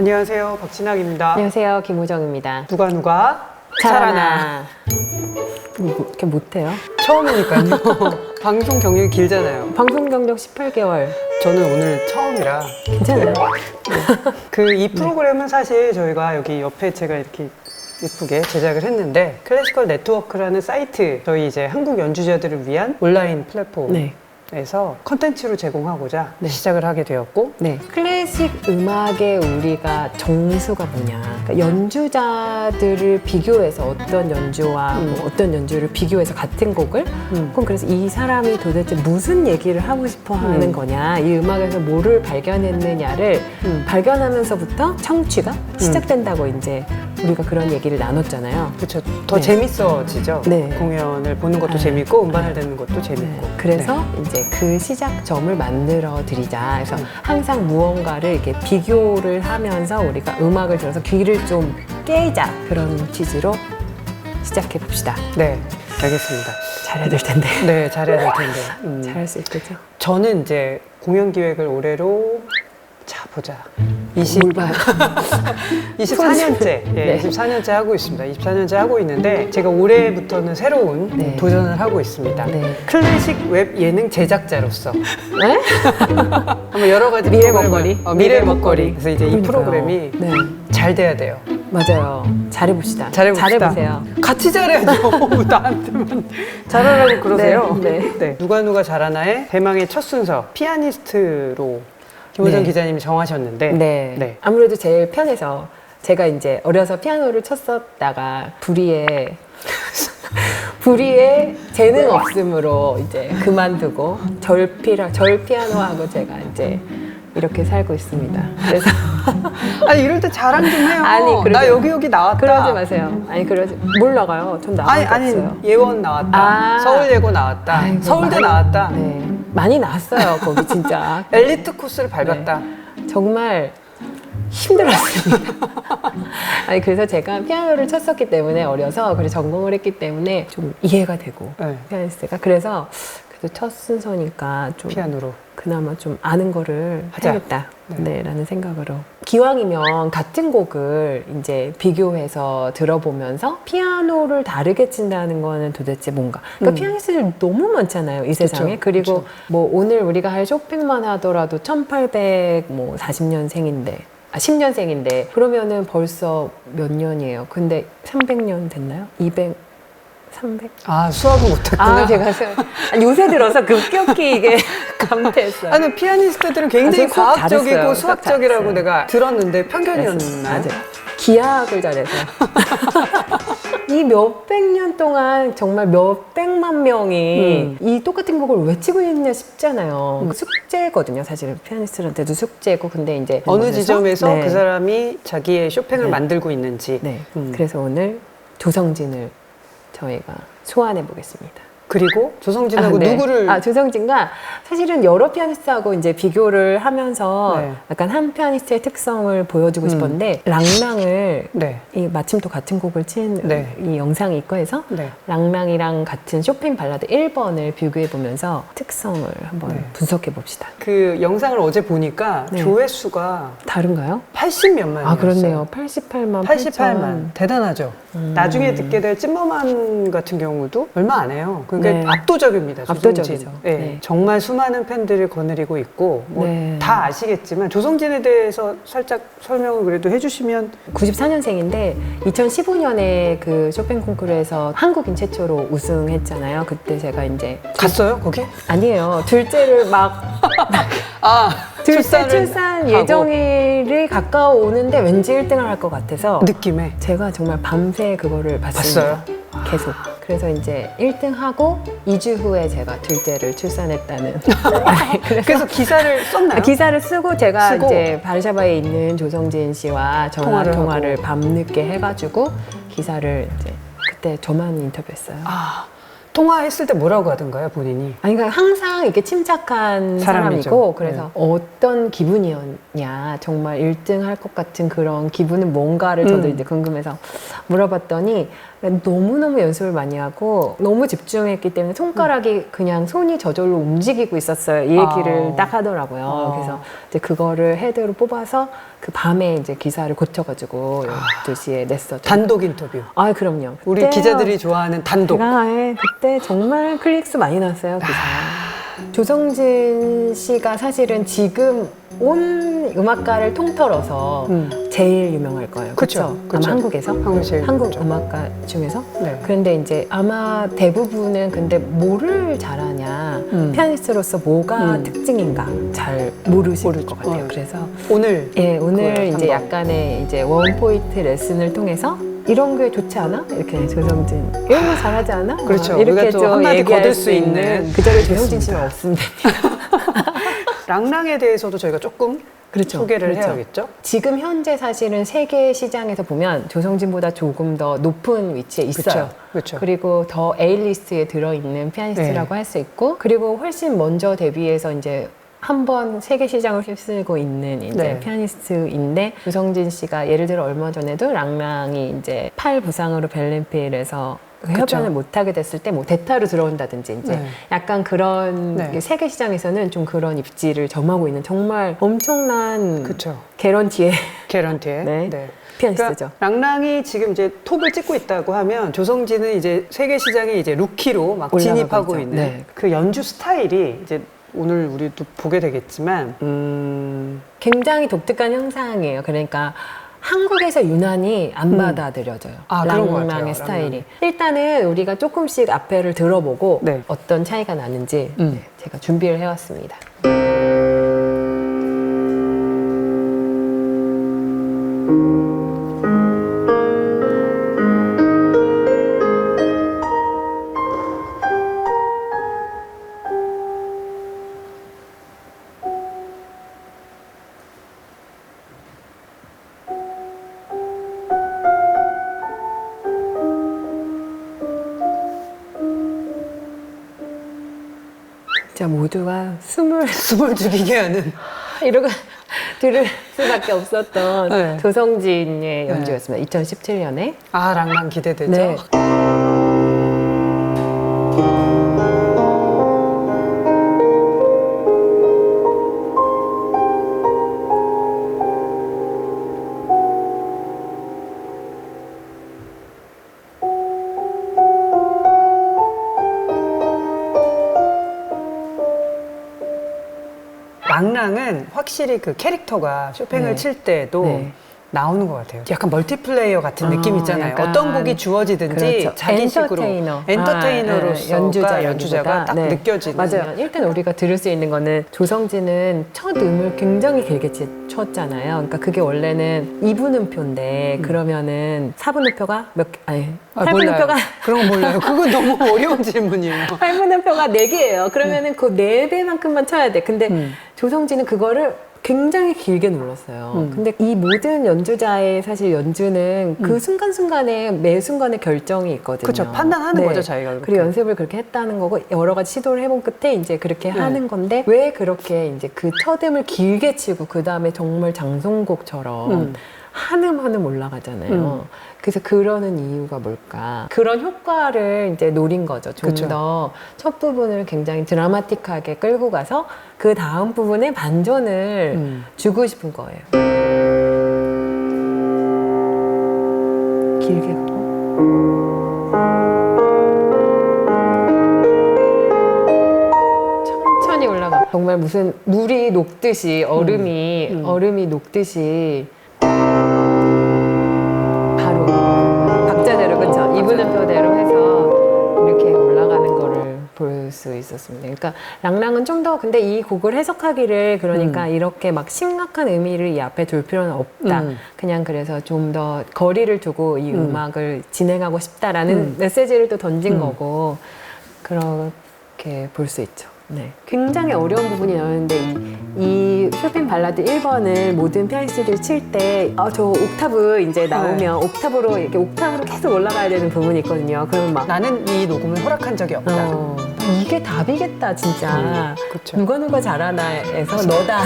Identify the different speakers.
Speaker 1: 안녕하세요, 박진학입니다.
Speaker 2: 안녕하세요, 김호정입니다.
Speaker 1: 누가
Speaker 2: 잘하나. 이렇게 못해요?
Speaker 1: 처음이니까요. 방송 경력이 길잖아요.
Speaker 2: 방송 경력 18개월.
Speaker 1: 저는 오늘 처음이라.
Speaker 2: 괜찮아요.
Speaker 1: 이 프로그램은 사실 저희가 여기 옆에 제가 이렇게 예쁘게 제작을 했는데, 클래시컬 네트워크라는 사이트, 저희 이제 한국 연주자들을 위한 온라인 플랫폼에서 컨텐츠로 제공하고자 시작을 하게 되었고,
Speaker 2: 클래식 음악의 우리가 정수가 뭐냐. 그러니까 연주자들을 비교해서 어떤 연주와 어떤 연주를 비교해서 같은 곡을 그럼 그래서 이 사람이 도대체 무슨 얘기를 하고 싶어 하는 거냐, 이 음악에서 뭐를 발견했느냐를 발견하면서부터 청취가 시작된다고 이제 우리가 그런 얘기를 나눴잖아요.
Speaker 1: 그렇죠. 더 재밌어지죠. 공연을 보는 것도 재밌고 음반을 듣는 것도 재밌고.
Speaker 2: 그래서 이제 그 시작점을 만들어 드리자. 그래서 항상 무언가를 이렇게 비교를 하면서 우리가 음악을 들어서 귀를 좀 깨자, 그런 취지로 시작해 봅시다.
Speaker 1: 네, 알겠습니다.
Speaker 2: 잘해야 될 텐데.
Speaker 1: 네, 잘해야 될 텐데.
Speaker 2: 잘할 수 있겠죠.
Speaker 1: 저는 이제 공연 기획을 올해로 보자. 24년째, 24년째 하고 있습니다. 24년째 하고 있는데, 제가 올해부터는 새로운 도전을 하고 있습니다. 클래식 웹 예능 제작자로서. 한번 여러 가지
Speaker 2: 미래 먹거리.
Speaker 1: 미래 먹거리. 그래서 이제 이 프로그램이 잘 돼야 돼요.
Speaker 2: 맞아요. 잘해봅시다.
Speaker 1: 잘해보세요. 같이 잘해야죠. 나한테만 잘하라고 그러세요. 누가 잘하나의 대망의 첫 순서, 피아니스트로 김호정 기자님이 정하셨는데,
Speaker 2: 아무래도 제일 편해서, 제가 이제 어려서 피아노를 쳤었다가 불의에 재능 없음으로 이제 그만두고 절 피아노하고 제가 이제 이렇게 살고 있습니다. 그래서
Speaker 1: 아니, 이럴 때 자랑 좀 해요. 나 여기 나왔다.
Speaker 2: 그러지 마세요. 뭘 나가요? 전 나간 게 없어요.
Speaker 1: 예원 나왔다. 서울예고 나왔다. 서울대 나왔다.
Speaker 2: 많이 나왔어요, 거기 진짜.
Speaker 1: 엘리트 코스를 밟았다.
Speaker 2: 정말 힘들었습니다. 그래서 제가 피아노를 쳤었기 때문에, 어려서 그래서 전공을 했기 때문에 좀 이해가 되고, 피아니스트가. 그래서 그래도 첫 순서니까 좀
Speaker 1: 피아노로
Speaker 2: 그나마 좀 아는 거를 해야겠다. 라는 생각으로. 기왕이면 같은 곡을 이제 비교해서 들어보면서 피아노를 다르게 친다는 거는 도대체 뭔가. 그러니까 피아니스트들 너무 많잖아요, 이 세상에. 그리고 뭐 오늘 우리가 할 쇼팽만 하더라도 1840년생인데 10년생인데 그러면은 벌써 몇 년이에요? 근데 300년 됐나요? 200? 300?
Speaker 1: 수학을 못했구나.
Speaker 2: 제가 요새 들어서 급격히 이게 감퇴했어요.
Speaker 1: 피아니스트들은 굉장히 과학적이고 수학적이라고 내가 들었는데 편견이었나요?
Speaker 2: 맞아요. 기하학을 잘해서. 이 몇백 년 동안 정말 몇백만 명이 이 똑같은 곡을 외치고 있느냐 싶잖아요. 숙제거든요, 사실은. 피아니스트한테도 숙제고. 근데 이제
Speaker 1: 어느 지점에서 그 사람이 자기의 쇼팽을 만들고 있는지.
Speaker 2: 그래서 오늘 조성진을 저희가 소환해 보겠습니다.
Speaker 1: 그리고 조성진하고 누구를?
Speaker 2: 조성진과 사실은 여러 피아니스트하고 이제 비교를 하면서 약간 한 피아니스트의 특성을 보여주고 싶었는데, 랑랑을 마침 또 같은 곡을 친 이 영상이 있고 해서 랑랑이랑 같은 쇼팽 발라드 1번을 비교해 보면서 특성을 한번 분석해 봅시다.
Speaker 1: 그 영상을 어제 보니까 조회수가
Speaker 2: 다른가요?
Speaker 1: 80몇 만이었어요.
Speaker 2: 그렇네요. 88만.
Speaker 1: 대단하죠. 나중에 듣게 될 찐머만 같은 경우도 얼마 안 해요. 그러니까 압도적입니다.
Speaker 2: 압도적이죠.
Speaker 1: 정말 수많은 팬들을 거느리고 있고, 다 아시겠지만 조성진에 대해서 살짝 설명을 그래도 해주시면.
Speaker 2: 94년생인데 2015년에 그 쇼팽 콩쿠르에서 한국인 최초로 우승했잖아요. 그때 제가 이제
Speaker 1: 갔어요, 거기?
Speaker 2: 아니에요. 둘째를 출산 예정일이 가까워오는데 왠지 1등을 할 것 같아서
Speaker 1: 느낌에
Speaker 2: 제가 정말 밤새 그거를 봤어요. 계속. 그래서 이제 1등하고 2주 후에 제가 둘째를 출산했다는.
Speaker 1: 그래서 기사를 썼나요?
Speaker 2: 기사를 쓰고 제가 이제 바르샤바에 있는 조성진 씨와 통화를 밤늦게 해가지고 기사를 이제 그때 저만 인터뷰했어요.
Speaker 1: 통화했을 때 뭐라고 하던가요, 본인이?
Speaker 2: 그러니까 항상 이렇게 침착한 사람이고, 그래서 어떤 기분이었냐, 정말 1등 할 것 같은 그런 기분은 뭔가를 저도 이제 궁금해서 물어봤더니, 너무너무 연습을 많이 하고 너무 집중했기 때문에 손가락이 그냥 손이 저절로 움직이고 있었어요. 이 얘기를 딱 하더라고요. 그래서 이제 그거를 헤드로 뽑아서 그 밤에 이제 기사를 고쳐가지고 12시에 냈었죠.
Speaker 1: 단독 인터뷰.
Speaker 2: 아, 그럼요.
Speaker 1: 우리
Speaker 2: 그때요.
Speaker 1: 기자들이 좋아하는 단독.
Speaker 2: 제가 그때 정말 클릭수 많이 났어요, 기사. 조성진 씨가 사실은 지금 온 음악가를 통틀어서 제일 유명할 거예요.
Speaker 1: 그쵸,
Speaker 2: 그렇죠?
Speaker 1: 그쵸.
Speaker 2: 아마 한국에서? 한국 음악가 중에서?
Speaker 1: 네.
Speaker 2: 그런데 이제 아마 대부분은 근데 뭐를 잘하냐, 피아니스트로서 뭐가 특징인가 잘 모르실 것 같아요. 그래서
Speaker 1: 오늘
Speaker 2: 오늘 이제
Speaker 1: 한번.
Speaker 2: 약간의 이제 원 포인트 레슨을 통해서 이런 게 좋지 않아? 이렇게 조성진 이런 거 잘하지 않아?
Speaker 1: 그렇죠.
Speaker 2: 이렇게
Speaker 1: 우리가 또
Speaker 2: 좀
Speaker 1: 한마디
Speaker 2: 얘기할
Speaker 1: 거둘
Speaker 2: 수
Speaker 1: 수 있는.
Speaker 2: 그 자리에 조성진 씨는 없으면 됩니다.
Speaker 1: 랑랑에 대해서도 저희가 조금
Speaker 2: 그렇죠.
Speaker 1: 소개를
Speaker 2: 그렇죠.
Speaker 1: 해야겠죠?
Speaker 2: 지금 현재 사실은 세계 시장에서 보면 조성진보다 조금 더 높은 위치에 있어요.
Speaker 1: 그렇죠.
Speaker 2: 그리고 더 A 리스트에 들어있는 피아니스트라고 할 수 있고, 그리고 훨씬 먼저 데뷔해서 이제 한번 세계 시장을 휩쓸고 있는 이제
Speaker 1: 네.
Speaker 2: 피아니스트인데, 조성진 씨가 예를 들어 얼마 전에도 랑랑이 이제 팔 부상으로 벨렌필에서 협연을 못하게 됐을 때 뭐 대타로 들어온다든지 이제
Speaker 1: 네.
Speaker 2: 약간 그런
Speaker 1: 네.
Speaker 2: 세계 시장에서는 좀 그런 입지를 점하고 있는 정말 엄청난
Speaker 1: 그쵸.
Speaker 2: 개런티의
Speaker 1: 개런티에.
Speaker 2: 네. 피아니스트죠.
Speaker 1: 그러니까 랑랑이 지금 이제 톱을 찍고 있다고 하면 조성진은 이제 세계 시장에 이제 루키로 막 진입하고
Speaker 2: 있죠.
Speaker 1: 있는
Speaker 2: 네.
Speaker 1: 그 연주 스타일이 이제 오늘 우리도 보게 되겠지만
Speaker 2: 굉장히 독특한 형상이에요. 그러니까 한국에서 유난히 안 받아들여져요.
Speaker 1: 그런 것 같아요.
Speaker 2: 랑랑의 스타일이. 일단은 우리가 조금씩 앞에를 들어보고
Speaker 1: 네.
Speaker 2: 어떤 차이가 나는지 제가 준비를 해왔습니다. 진짜 모두가
Speaker 1: 숨을 죽이게 하는
Speaker 2: 이러고 들을 수밖에 없었던
Speaker 1: 네.
Speaker 2: 조성진의 연주였습니다. 2017년에.
Speaker 1: 랑랑 기대되죠?
Speaker 2: 네.
Speaker 1: 랑랑은 확실히 그 캐릭터가 쇼팽을
Speaker 2: 네.
Speaker 1: 칠 때도
Speaker 2: 네.
Speaker 1: 나오는 것 같아요. 약간 멀티플레이어 같은 느낌 있잖아요.
Speaker 2: 약간
Speaker 1: 어떤 곡이 주어지든지
Speaker 2: 그렇죠.
Speaker 1: 자기식으로 엔터테이너로서 연주자가 딱 느껴지는.
Speaker 2: 맞아요. 일단 우리가 들을 수 있는 거는 조성진은 첫 음을 굉장히 길게 쳤잖아요. 그러니까 그게 원래는 2분음표인데 그러면은 4분음표가 아니 8분음표가
Speaker 1: 그런 거 몰라요. 그건 너무 어려운 질문이에요.
Speaker 2: 8분음표가 4개예요. 그러면은 그 4배만큼만 쳐야 돼. 근데 조성진은 그거를 굉장히 길게 눌렀어요. 근데 이 모든 연주자의 사실 연주는 그 순간순간에 매 순간에 결정이 있거든요.
Speaker 1: 그렇죠. 판단하는 거죠, 자기가. 그렇게.
Speaker 2: 그리고 연습을 그렇게 했다는 거고 여러 가지 시도를 해본 끝에 이제 그렇게 하는 건데, 왜 그렇게 이제 그 첫 음을 길게 치고 그 다음에 정말 장송곡처럼 한음 올라가잖아요. 그래서 그러는 이유가 뭘까? 그런 효과를 이제 노린 거죠. 좀 더 첫 부분을 굉장히 드라마틱하게 끌고 가서 그 다음 부분에 반전을 주고 싶은 거예요. 길게 가고. 천천히 올라가. 정말 무슨 물이 녹듯이 얼음이 녹듯이 바로 박자대로, 그렇죠? 2분음표대로 해서 이렇게 올라가는 거를 볼 수 있었습니다. 그러니까 랑랑은 좀 더, 근데 이 곡을 해석하기를 그러니까 이렇게 막 심각한 의미를 이 앞에 둘 필요는 없다. 그냥 그래서 좀 더 거리를 두고 이 음악을 진행하고 싶다라는 메시지를 또 던진 거고, 그렇게 볼 수 있죠. 네. 굉장히 어려운 부분이 나오는데 이 쇼팽 발라드 1번을 모든 피아니스트들이 칠 때 저 옥타브 이제 나오면 옥타브로 이렇게 옥타브로 계속 올라가야 되는 부분이 있거든요. 그러면 막
Speaker 1: 나는 이 녹음을 허락한 적이 없다.
Speaker 2: 이게 답이겠다 진짜.
Speaker 1: 그쵸.
Speaker 2: 누가 잘하나에서 너다.